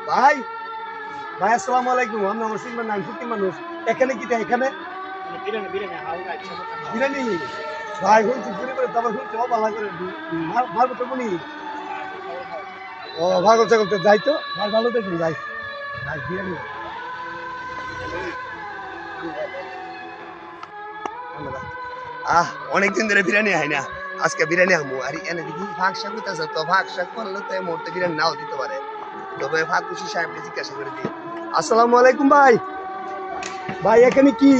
ভাই ভাই আসসালামু আলাইকুম। আমি আমার সিলমার নাম ফুটি মানুষ। এখানে কি এখানে বিরিয়ানি ভাই শুনছি চুরি করে তারপর শুনছি ভালো করে মারবো তো মনি। ও ভাগল ছাগল তো যাই তো ভাই ভালো দেখুন যাই ভাই বিরিয়ানি অনেকদিন ধরে বিরিয়ানি হয় না, আজকে বিরিয়ানি আমু। আর এনে দেখি ভাগ শাক আছে তো ভাগ শাক করলে তো এই মুহূর্তে বিরিয়ানি নাও দিতে পারে। তবে ভাগ খুশি সাহেবকে জিজ্ঞাসা করে দিই। আসসালামু আলাইকুম ভাই। ভাই এখানে কি?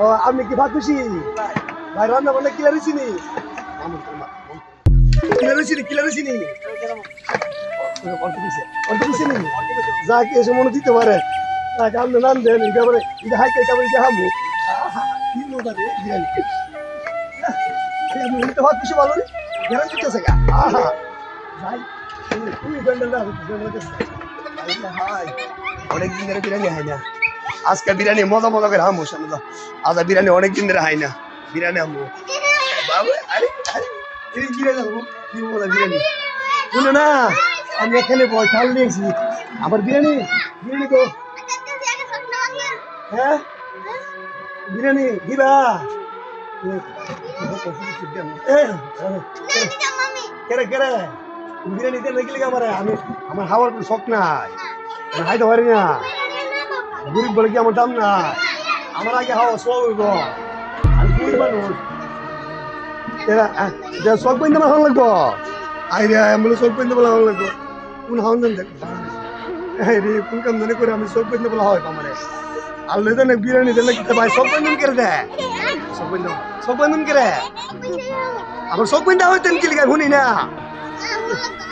ও আপনি কি ভাগ খুশি ভাই? রান্না বান্না কিলার হয়েছি নি? কিলার হয়েছি নি? কিলার হয়েছি নি? যাক এসে মনে দিতে পারে। তাকে আপনি নাম দেন একেবারে এটা হাইকে একেবারে দেখাবো কি মজা রে বিরিয়ানি। আপনি ভাগ খুশি ভালো রে গেরান দিতেছে গা। আহা ভাই তুমি ব্যান্ডেল হাই অনেকদিন ধরে বিরিয়ানি হয় না, আজকে বিরিয়ানি মজা মজা করে হামু সামনে আজা বিরিয়ানি অনেকদিন ধরে হয় না, বিরিয়ানি হামু বাবা। আরে আরে এই বিরিয়ানি হামু কি মজা বিরিয়ানি শুনো না। আমি এখানে বই চাল নিয়েছি আবার বিরিয়ানি বিরিয়ানি তো হ্যাঁ বিরিয়ানি দিবা কেরে কেরে বিরিয়ানি দিয়ে দেখলি আমার আমি আমার হাওয়ার কোনো শখ নাই, আমি হাইতে পারি না। গরিব বলে কি আমার দাম না, আমার আগে হাওয়া শখ হইব। আমি গরিব মানুষ শখ পর্যন্ত আমার হাওয়া লাগবো। আই রে আমি বলে শখ পর্যন্ত বলে হাওয়া লাগবো কোন হাওয়া জান দেখ রে কোন কাম জানি করে আমি শখ পর্যন্ত বলা হয় আমার আল্লাহ জানে বিরিয়ানি দিলে কি ভাই শখ পর্যন্ত করে দেয় শখ পর্যন্ত করে আমার শখ পর্যন্ত হইতেন কি লিখা শুনি না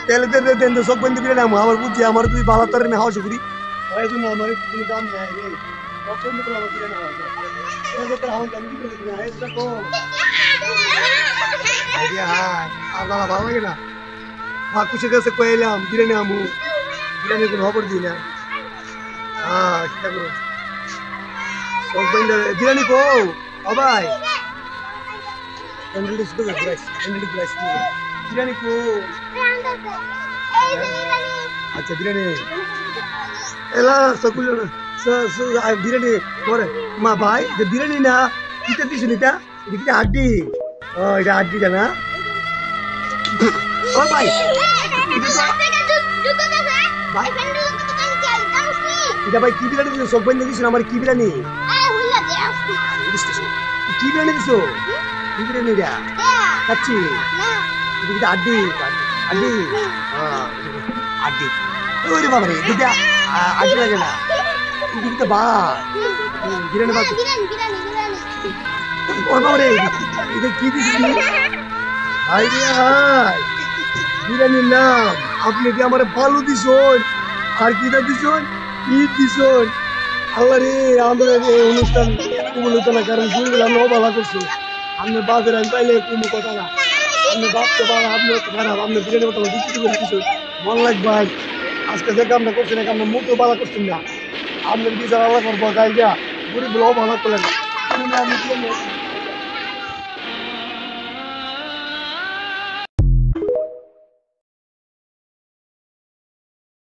তেলে তেলে দেন তো শখ পর্যন্ত বিরিয়ানি আমার বুঝছি আমার তুই ভালো তার না হাওয়া শুকুরি ওই জন্য আমার কোনো দাম নাই রে শখ পর্যন্ত বলে আমার বিরিয়ানি হাওয়া হাওয়া দাম কি করে না এটা কো আইডিয়া হাই আপনারা ভালো লাগে না ভাগ খুশি কাছে কইলাম বিরিয়ানি আমু বিরিয়ানি কোনো খবর দিই না। হ্যাঁ চিন্তা করো শখ পর্যন্ত বিরিয়ানি কো ও ভাই বিরিয়ানি কো আচ্ছা বিরিয়ানি এলা সকল বিরিয়ানি পরে মা ভাই যে বিরিয়ানি না কিটা দিছ এটা এটা হাড্ডি ও এটা হাড্ডিটা না ও ভাই এটা ভাই কি বিরিয়ানি দিছো সব বন্ধ দিছো আমার কি বিরিয়ানি কি বিরিয়ানি দিছো কি বিরিয়ানি এটা খাচ্ছি এটা হাড্ডি হাড্ডি হাড্ডি ওরে বাবা রে দুটা হাড্ডি লাগে না এটা বা বিরিয়ানি বা ও বাবা রে এটা কি দিছিস হাই রে হাই বিরিয়ানির নাম আপনি কি আমার ভালো দিছন আর কিটা দিছন ঈদ দিছন আল্লাহ রে আমাদের এই অনুষ্ঠান কুমুল হতো না কারণ শুনলাম আমরা ভালো করছি আপনি বাজারে আমি পাইলে কুমু কথা না আপনি ভাবতে পারেন আপনি খারাপ আপনি বিরিয়ানি মতো বিক্রি করে দিচ্ছেন মন লাগবে আজকে যে কামটা করছেন এই কামটা মুখও ভালো করছেন না আপনার বিচার আল্লাহ করবো গাই গা গরিব ভালো করলেন না আমি